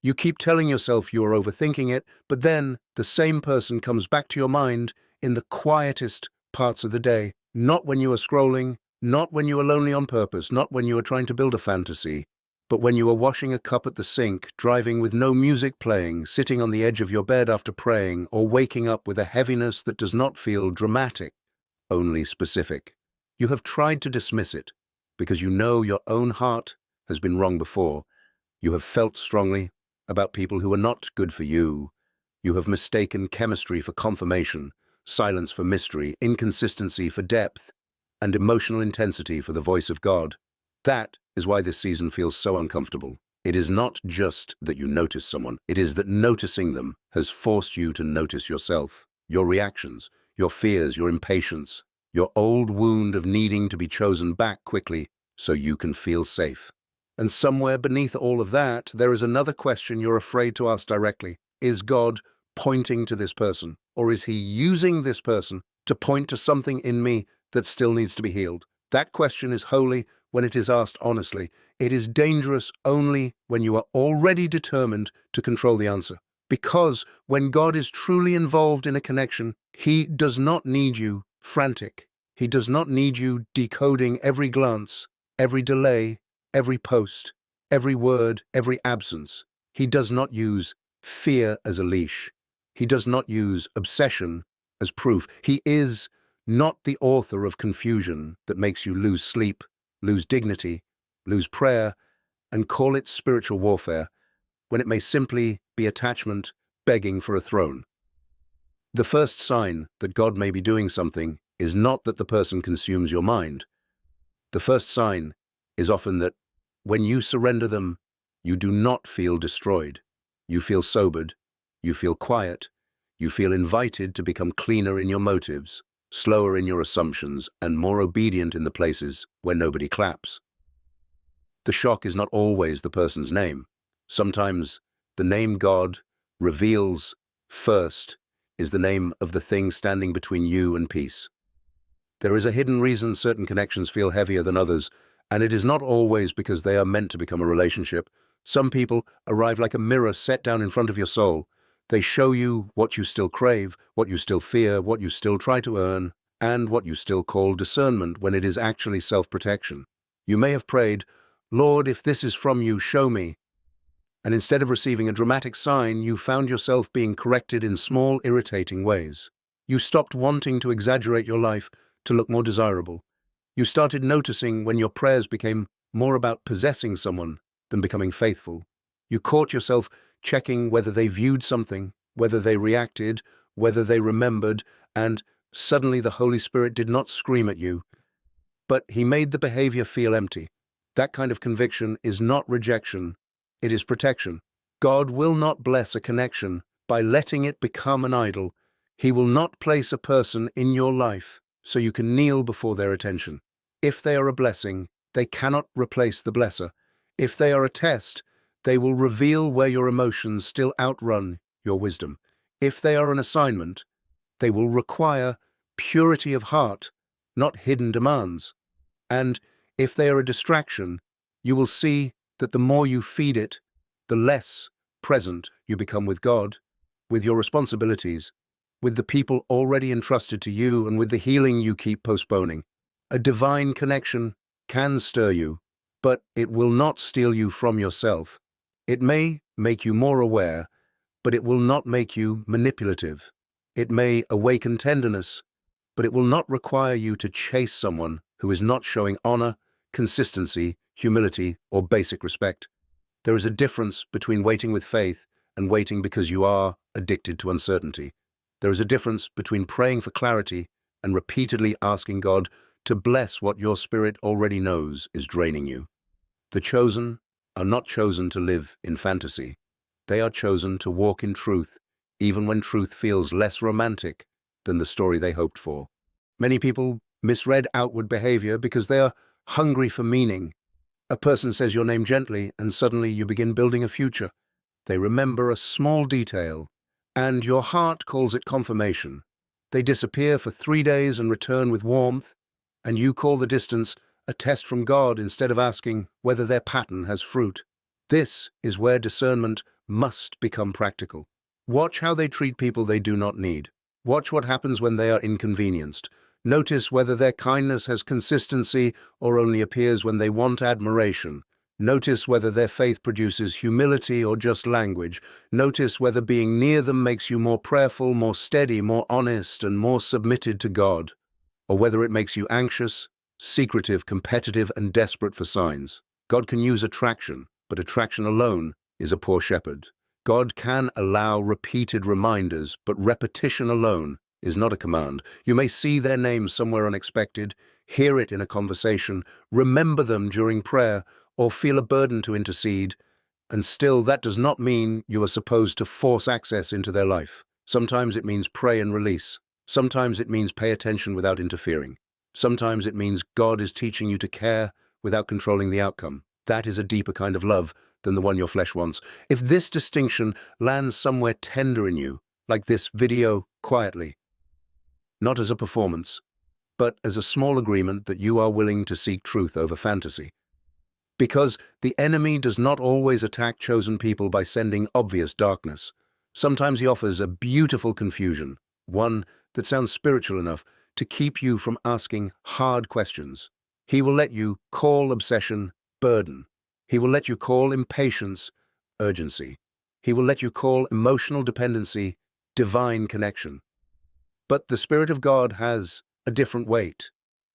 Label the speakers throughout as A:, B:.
A: You keep telling yourself you are overthinking it, but then the same person comes back to your mind in the quietest parts of the day, not when you are scrolling, not when you are lonely on purpose, not when you are trying to build a fantasy, but when you are washing a cup at the sink, driving with no music playing, sitting on the edge of your bed after praying, or waking up with a heaviness that does not feel dramatic, only specific. You have tried to dismiss it because you know your own heart has been wrong before. You have felt strongly about people who are not good for you. You have mistaken chemistry for confirmation, silence for mystery, inconsistency for depth, and emotional intensity for the voice of God. That is why this season feels so uncomfortable. It is not just that you notice someone, it is that noticing them has forced you to notice yourself, your reactions, your fears, your impatience, your old wound of needing to be chosen back quickly so you can feel safe. And somewhere beneath all of that, there is another question you're afraid to ask directly. Is God pointing to this person? Or is he using this person to point to something in me that still needs to be healed? That question is holy when it is asked honestly. It is dangerous only when you are already determined to control the answer. Because when God is truly involved in a connection, he does not need you frantic. He does not need you decoding every glance, every delay, every post, every word, every absence. He does not use fear as a leash. He does not use obsession as proof. He is not the author of confusion that makes you lose sleep, lose dignity, lose prayer, and call it spiritual warfare when it may simply be attachment begging for a throne. The first sign that God may be doing something is not that the person consumes your mind. The first sign is often that when you surrender them, you do not feel destroyed. You feel sobered, you feel quiet, you feel invited to become cleaner in your motives, slower in your assumptions, and more obedient in the places where nobody claps. The shock is not always the person's name. Sometimes the name God reveals first is the name of the thing standing between you and peace. There is a hidden reason certain connections feel heavier than others, and it is not always because they are meant to become a relationship. Some people arrive like a mirror set down in front of your soul. They show you what you still crave, what you still fear, what you still try to earn, and what you still call discernment when it is actually self-protection. You may have prayed, "Lord, if this is from you, show me." And instead of receiving a dramatic sign, you found yourself being corrected in small, irritating ways. You stopped wanting to exaggerate your life to look more desirable. You started noticing when your prayers became more about possessing someone than becoming faithful. You caught yourself checking whether they viewed something, whether they reacted, whether they remembered, and suddenly the Holy Spirit did not scream at you, but he made the behavior feel empty. That kind of conviction is not rejection, it is protection. God will not bless a connection by letting it become an idol. He will not place a person in your life so you can kneel before their attention. If they are a blessing, they cannot replace the blesser. If they are a test, they will reveal where your emotions still outrun your wisdom. If they are an assignment, they will require purity of heart, not hidden demands. And if they are a distraction, you will see that the more you feed it, the less present you become with God, with your responsibilities, with the people already entrusted to you, and with the healing you keep postponing. A divine connection can stir you, but it will not steal you from yourself. It may make you more aware, but it will not make you manipulative. It may awaken tenderness, but it will not require you to chase someone who is not showing honor, consistency, humility, or basic respect. There is a difference between waiting with faith and waiting because you are addicted to uncertainty. There is a difference between praying for clarity and repeatedly asking God to bless what your spirit already knows is draining you. The chosen are not chosen to live in fantasy. They are chosen to walk in truth, even when truth feels less romantic than the story they hoped for. Many people misread outward behavior because they are hungry for meaning. A person says your name gently, and suddenly you begin building a future. They remember a small detail, and your heart calls it confirmation. They disappear for 3 days and return with warmth, and you call the distance a test from God instead of asking whether their pattern has fruit. This is where discernment must become practical. Watch how they treat people they do not need. Watch what happens when they are inconvenienced. Notice whether their kindness has consistency or only appears when they want admiration. Notice whether their faith produces humility or just language. Notice whether being near them makes you more prayerful, more steady, more honest, and more submitted to God, or whether it makes you anxious, secretive, competitive, and desperate for signs. God can use attraction, but attraction alone is a poor shepherd. God can allow repeated reminders, but repetition alone is not a command. You may see their name somewhere unexpected, hear it in a conversation, remember them during prayer, or feel a burden to intercede, and still that does not mean you are supposed to force access into their life. Sometimes it means pray and release. Sometimes it means pay attention without interfering. Sometimes it means God is teaching you to care without controlling the outcome. That is a deeper kind of love than the one your flesh wants. If this distinction lands somewhere tender in you, like this video quietly, not as a performance, but as a small agreement that you are willing to seek truth over fantasy. Because the enemy does not always attack chosen people by sending obvious darkness. Sometimes he offers a beautiful confusion, one that sounds spiritual enough to keep you from asking hard questions. He will let you call obsession burden. He will let you call impatience urgency. He will let you call emotional dependency divine connection. But the Spirit of God has a different weight.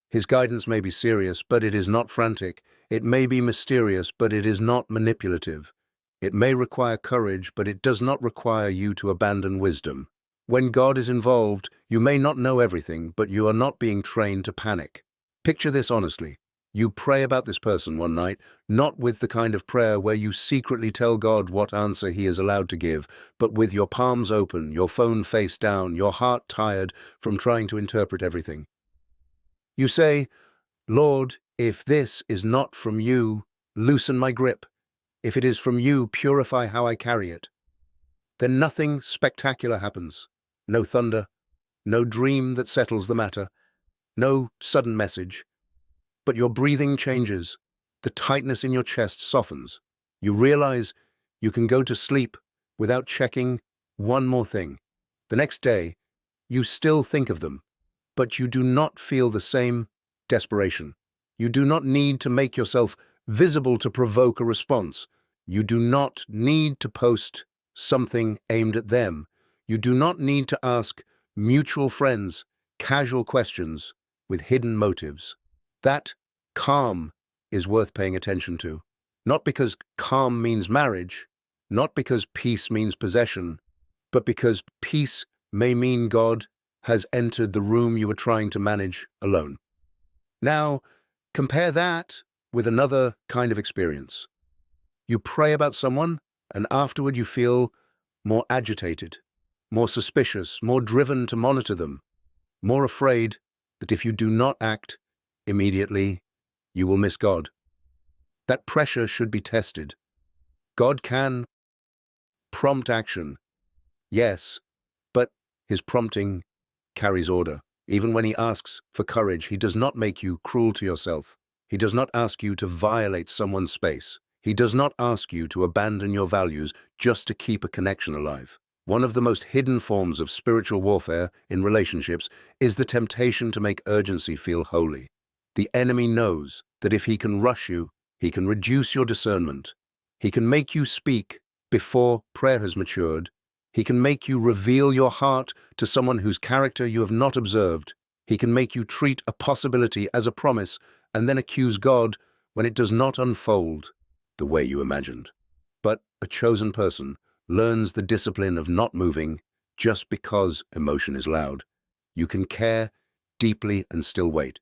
A: His guidance may be serious, but it is not frantic. It may be mysterious, but it is not manipulative. It may require courage, but it does not require you to abandon wisdom. When God is involved, you may not know everything, but you are not being trained to panic. Picture this honestly. You pray about this person one night, not with the kind of prayer where you secretly tell God what answer he is allowed to give, but with your palms open, your phone face down, your heart tired from trying to interpret everything. You say, Lord, if this is not from you, loosen my grip. If it is from you, purify how I carry it. Then nothing spectacular happens. No thunder, no dream that settles the matter, no sudden message. But your breathing changes. The tightness in your chest softens. You realize you can go to sleep without checking one more thing. The next day, you still think of them, but you do not feel the same desperation. You do not need to make yourself visible to provoke a response. You do not need to post something aimed at them. You do not need to ask mutual friends casual questions with hidden motives. That calm is worth paying attention to. Not because calm means marriage, not because peace means possession, but because peace may mean God has entered the room you were trying to manage alone. Now, compare that with another kind of experience. You pray about someone, and afterward you feel more agitated, more suspicious, more driven to monitor them, more afraid that if you do not act immediately, you will miss God. That pressure should be tested. God can prompt action, yes, but his prompting carries order. Even when he asks for courage, he does not make you cruel to yourself. He does not ask you to violate someone's space. He does not ask you to abandon your values just to keep a connection alive. One of the most hidden forms of spiritual warfare in relationships is the temptation to make urgency feel holy. The enemy knows that if he can rush you, he can reduce your discernment. He can make you speak before prayer has matured. He can make you reveal your heart to someone whose character you have not observed. He can make you treat a possibility as a promise and then accuse God when it does not unfold the way you imagined. But a chosen person learns the discipline of not moving just because emotion is loud. You can care deeply and still wait.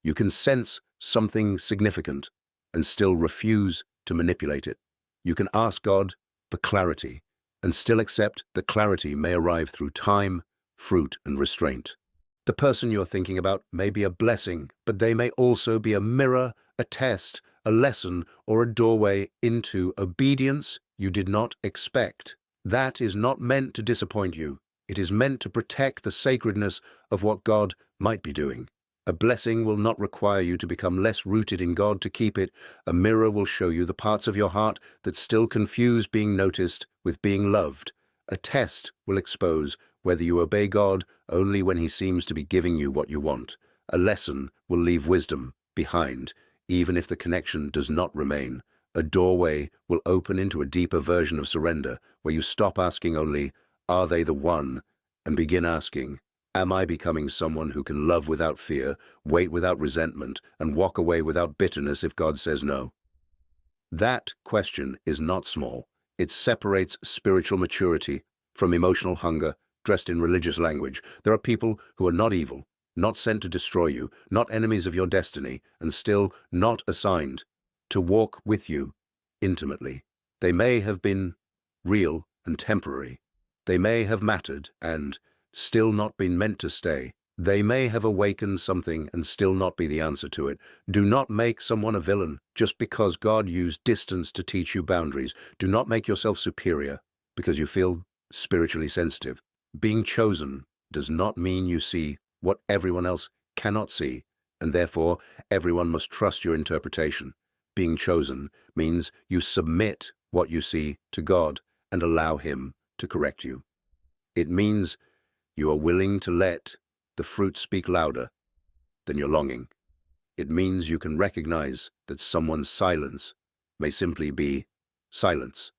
A: You can sense something significant and still refuse to manipulate it. You can ask God for clarity and still accept that clarity may arrive through time, fruit, and restraint. The person you're thinking about may be a blessing, but they may also be a mirror, a test, a lesson, or a doorway into obedience you did not expect. That is not meant to disappoint you. It is meant to protect the sacredness of what God might be doing. A blessing will not require you to become less rooted in God to keep it. A mirror will show you the parts of your heart that still confuse being noticed with being loved. A test will expose whether you obey God only when He seems to be giving you what you want. A lesson will leave wisdom behind, even if the connection does not remain. A doorway will open into a deeper version of surrender, where you stop asking only, "Are they the one?" and begin asking, "Am I becoming someone who can love without fear, wait without resentment, and walk away without bitterness if God says no?" That question is not small. It separates spiritual maturity from emotional hunger dressed in religious language. There are people who are not evil, not sent to destroy you, not enemies of your destiny, and still not assigned to walk with you intimately. They may have been real and temporary. They may have mattered and still not been meant to stay. They may have awakened something and still not be the answer to it. Do not make someone a villain just because God used distance to teach you boundaries. Do not make yourself superior because you feel spiritually sensitive. Being chosen does not mean you see what everyone else cannot see, and therefore everyone must trust your interpretation. Being chosen means you submit what you see to God and allow Him to correct you. It means you are willing to let the fruit speak louder than your longing. It means you can recognize that someone's silence may simply be silence,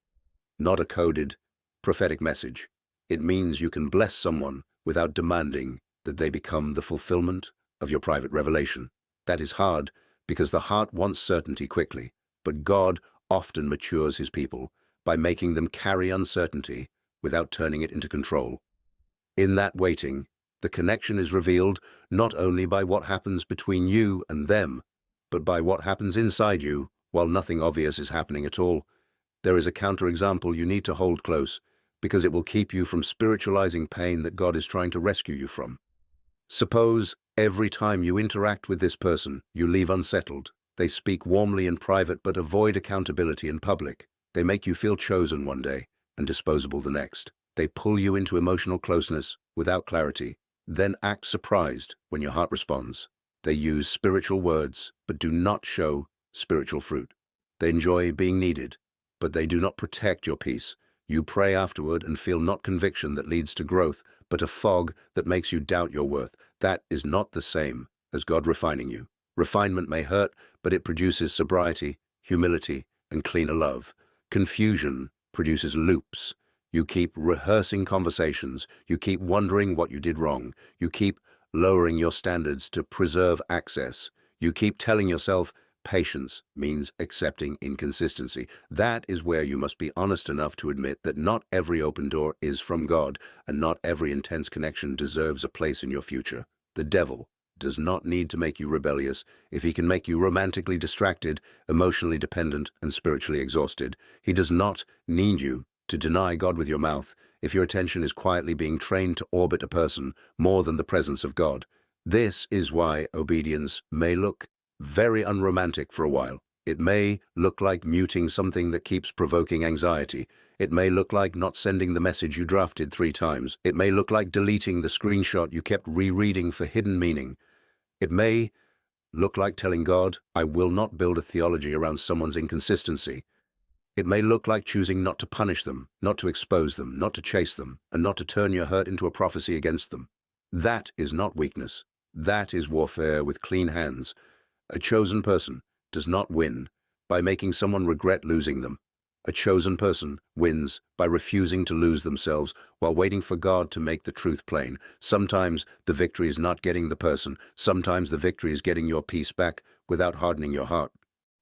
A: not a coded, prophetic message. It means you can bless someone without demanding that they become the fulfillment of your private revelation. That is hard because the heart wants certainty quickly, but God often matures His people by making them carry uncertainty without turning it into control. In that waiting, the connection is revealed not only by what happens between you and them, but by what happens inside you while nothing obvious is happening at all. There is a counterexample you need to hold close because it will keep you from spiritualizing pain that God is trying to rescue you from. Suppose every time you interact with this person, you leave unsettled. They speak warmly in private but avoid accountability in public. They make you feel chosen one day and disposable the next. They pull you into emotional closeness without clarity, then act surprised when your heart responds. They use spiritual words but do not show spiritual fruit. They enjoy being needed, but they do not protect your peace. You pray afterward and feel not conviction that leads to growth, but a fog that makes you doubt your worth. That is not the same as God refining you. Refinement may hurt, but it produces sobriety, humility, and cleaner love. Confusion produces loops. You keep rehearsing conversations. You keep wondering what you did wrong. You keep lowering your standards to preserve access. You keep telling yourself patience means accepting inconsistency. That is where you must be honest enough to admit that not every open door is from God, and not every intense connection deserves a place in your future. The devil does not need to make you rebellious if he can make you romantically distracted, emotionally dependent, and spiritually exhausted. He does not need you to deny God with your mouth if your attention is quietly being trained to orbit a person more than the presence of God. This is why obedience may look very unromantic for a while. It may look like muting something that keeps provoking anxiety. It may look like not sending the message you drafted 3 times. It may look like deleting the screenshot you kept rereading for hidden meaning. It may look like telling God, "I will not build a theology around someone's inconsistency." It may look like choosing not to punish them, not to expose them, not to chase them, and not to turn your hurt into a prophecy against them. That is not weakness. That is warfare with clean hands. A chosen person does not win by making someone regret losing them. A chosen person wins by refusing to lose themselves while waiting for God to make the truth plain. Sometimes the victory is not getting the person. Sometimes the victory is getting your peace back without hardening your heart.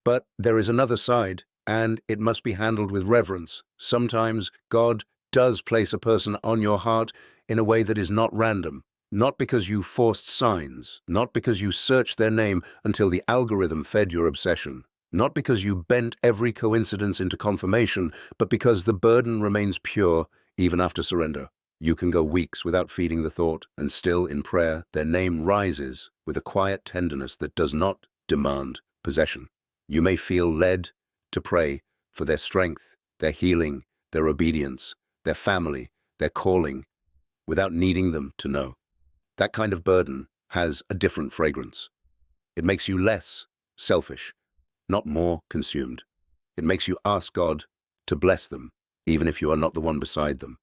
A: But there is another side, and it must be handled with reverence. Sometimes God does place a person on your heart in a way that is not random. Not because you forced signs, not because you searched their name until the algorithm fed your obsession, not because you bent every coincidence into confirmation, but because the burden remains pure even after surrender. You can go weeks without feeding the thought, and still in prayer their name rises with a quiet tenderness that does not demand possession. You may feel led to pray for their strength, their healing, their obedience, their family, their calling, without needing them to know. That kind of burden has a different fragrance. It makes you less selfish, not more consumed. It makes you ask God to bless them, even if you are not the one beside them.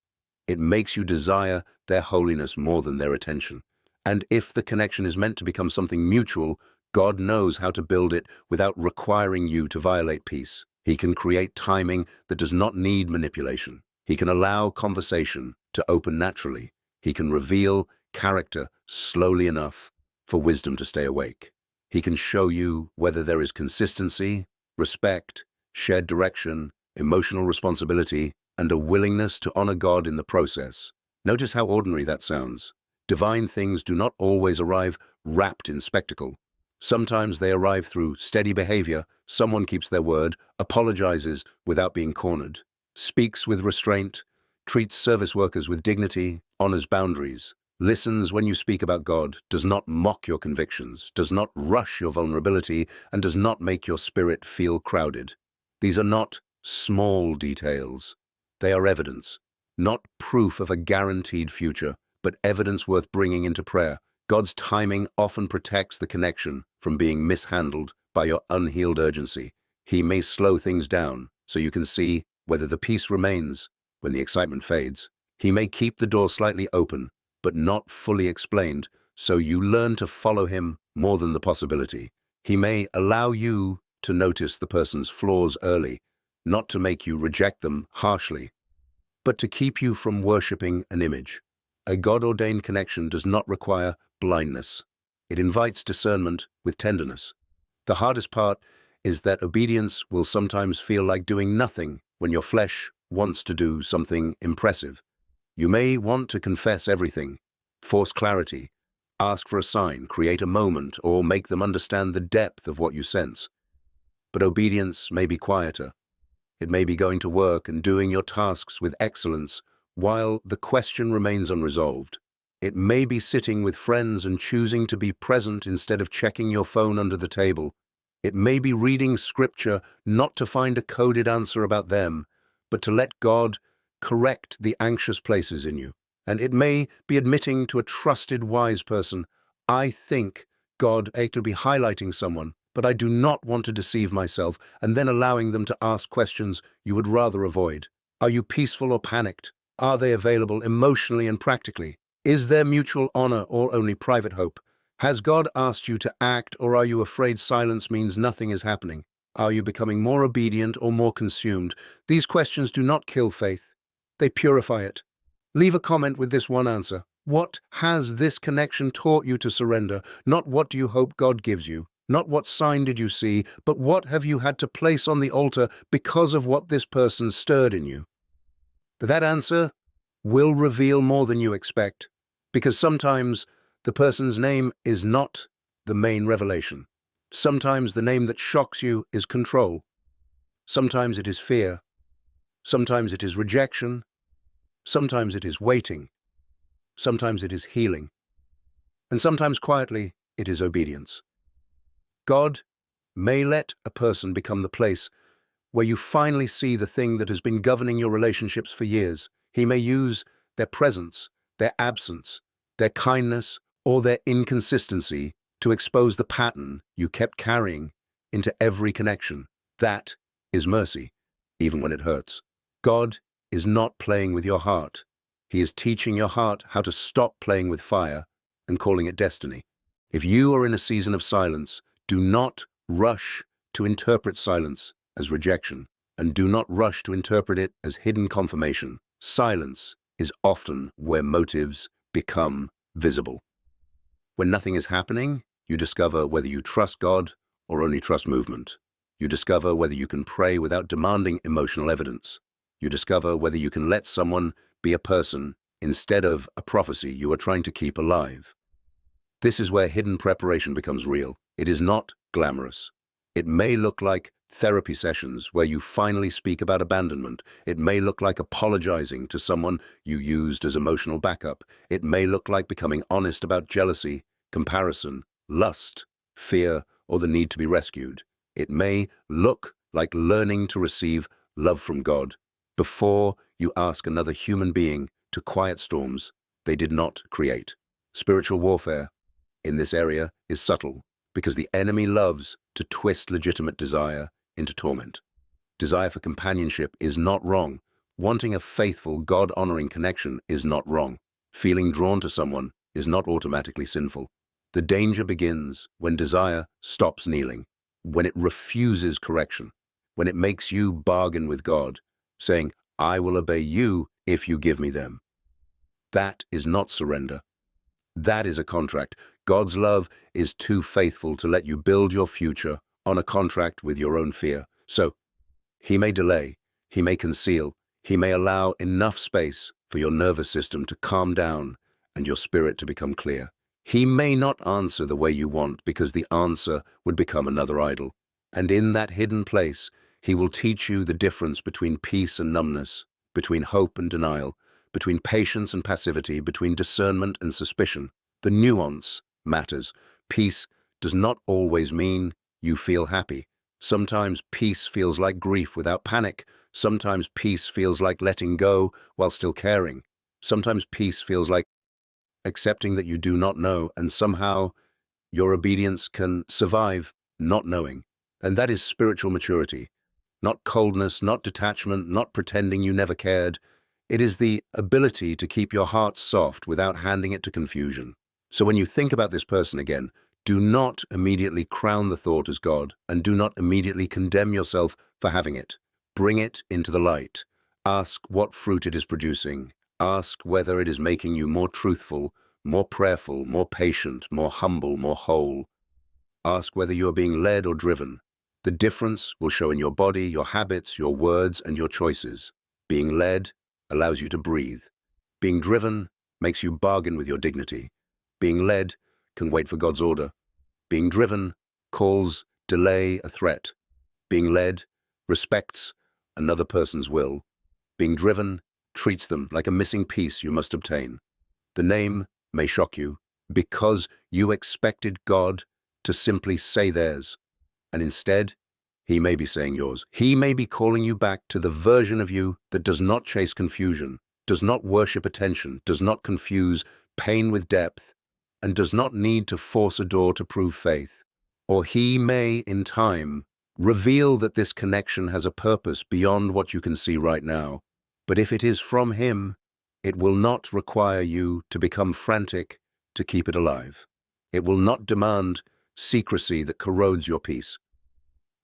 A: It makes you desire their holiness more than their attention. And if the connection is meant to become something mutual, God knows how to build it without requiring you to violate peace. He can create timing that does not need manipulation. He can allow conversation to open naturally. He can reveal character slowly enough for wisdom to stay awake. He can show you whether there is consistency, respect, shared direction, emotional responsibility, and a willingness to honor God in the process. Notice how ordinary that sounds. Divine things do not always arrive wrapped in spectacle. Sometimes they arrive through steady behavior. Someone keeps their word, apologizes without being cornered, speaks with restraint, treats service workers with dignity, honors boundaries, listens when you speak about God, does not mock your convictions, does not rush your vulnerability, and does not make your spirit feel crowded. These are not small details. They are evidence, not proof of a guaranteed future, but evidence worth bringing into prayer. God's timing often protects the connection from being mishandled by your unhealed urgency. He may slow things down so you can see whether the peace remains when the excitement fades. He may keep the door slightly open, but not fully explained, so you learn to follow him more than the possibility. He may allow you to notice the person's flaws early, not to make you reject them harshly, but to keep you from worshipping an image. A God-ordained connection does not require blindness. It invites discernment with tenderness. The hardest part is that obedience will sometimes feel like doing nothing when your flesh wants to do something impressive. You may want to confess everything, force clarity, ask for a sign, create a moment, or make them understand the depth of what you sense. But obedience may be quieter. It may be going to work and doing your tasks with excellence while the question remains unresolved. It may be sitting with friends and choosing to be present instead of checking your phone under the table. It may be reading scripture not to find a coded answer about them, but to let God correct the anxious places in you. And it may be admitting to a trusted, wise person, I think God to be highlighting someone, but I do not want to deceive myself, and then allowing them to ask questions you would rather avoid. Are you peaceful or panicked? Are they available emotionally and practically? Is there mutual honor or only private hope? Has God asked you to act, or are you afraid silence means nothing is happening? Are you becoming more obedient or more consumed? These questions do not kill faith. They purify it. Leave a comment with this one answer. What has this connection taught you to surrender? Not what do you hope God gives you? Not what sign did you see, but what have you had to place on the altar because of what this person stirred in you? That answer will reveal more than you expect, because sometimes the person's name is not the main revelation. Sometimes the name that shocks you is control. Sometimes it is fear. Sometimes it is rejection. Sometimes it is waiting. Sometimes it is healing. And sometimes quietly it is obedience. God may let a person become the place where you finally see the thing that has been governing your relationships for years. He may use their presence, their absence, their kindness, or their inconsistency to expose the pattern you kept carrying into every connection. That is mercy, even when it hurts. God is not playing with your heart. He is teaching your heart how to stop playing with fire and calling it destiny. If you are in a season of silence, do not rush to interpret silence as rejection, and do not rush to interpret it as hidden confirmation. Silence is often where motives become visible. When nothing is happening, you discover whether you trust God or only trust movement. You discover whether you can pray without demanding emotional evidence. You discover whether you can let someone be a person instead of a prophecy you are trying to keep alive. This is where hidden preparation becomes real. It is not glamorous. It may look like therapy sessions where you finally speak about abandonment. It may look like apologizing to someone you used as emotional backup. It may look like becoming honest about jealousy, comparison, lust, fear, or the need to be rescued. It may look like learning to receive love from God before you ask another human being to quiet storms they did not create. Spiritual warfare in this area is subtle, because the enemy loves to twist legitimate desire into torment. Desire for companionship is not wrong. Wanting a faithful, God-honoring connection is not wrong. Feeling drawn to someone is not automatically sinful. The danger begins when desire stops kneeling, when it refuses correction, when it makes you bargain with God, saying, "I will obey you if you give me them." That is not surrender. That is a contract. God's love is too faithful to let you build your future on a contract with your own fear. So, He may delay, He may conceal, He may allow enough space for your nervous system to calm down and your spirit to become clear. He may not answer the way you want because the answer would become another idol. And in that hidden place, He will teach you the difference between peace and numbness, between hope and denial, between patience and passivity, between discernment and suspicion. The nuance matters. Peace does not always mean you feel happy. Sometimes peace feels like grief without panic. Sometimes peace feels like letting go while still caring. Sometimes peace feels like accepting that you do not know, and somehow your obedience can survive not knowing. And that is spiritual maturity. Not coldness, not detachment, not pretending you never cared. It is the ability to keep your heart soft without handing it to confusion. So when you think about this person again, do not immediately crown the thought as God, and do not immediately condemn yourself for having it. Bring it into the light. Ask what fruit it is producing. Ask whether it is making you more truthful, more prayerful, more patient, more humble, more whole. Ask whether you are being led or driven. The difference will show in your body, your habits, your words, and your choices. Being led allows you to breathe. Being driven makes you bargain with your dignity. Being led can wait for God's order. Being driven calls delay a threat. Being led respects another person's will. Being driven treats them like a missing piece you must obtain. The name may shock you because you expected God to simply say theirs, and instead, He may be saying yours. He may be calling you back to the version of you that does not chase confusion, does not worship attention, does not confuse pain with depth, and does not need to force a door to prove faith. Or He may, in time, reveal that this connection has a purpose beyond what you can see right now. But if it is from Him, it will not require you to become frantic to keep it alive. It will not demand secrecy that corrodes your peace.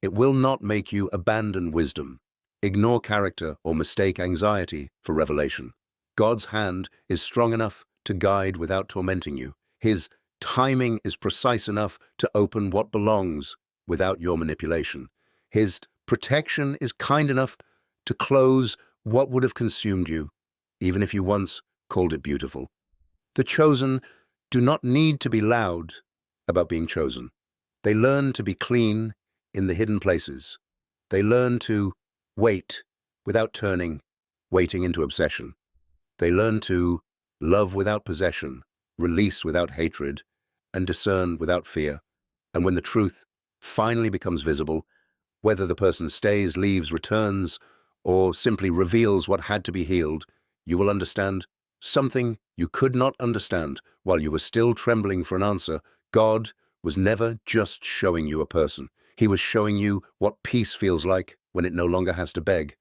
A: It will not make you abandon wisdom, ignore character, or mistake anxiety for revelation. God's hand is strong enough to guide without tormenting you. His timing is precise enough to open what belongs without your manipulation. His protection is kind enough to close what would have consumed you, even if you once called it beautiful. The chosen do not need to be loud about being chosen. They learn to be clean in the hidden places. They learn to wait without turning, waiting into obsession. They learn to love without possession, release without hatred, and discern without fear. And when the truth finally becomes visible, whether the person stays, leaves, returns, or simply reveals what had to be healed, you will understand something you could not understand while you were still trembling for an answer. God was never just showing you a person. He was showing you what peace feels like when it no longer has to beg.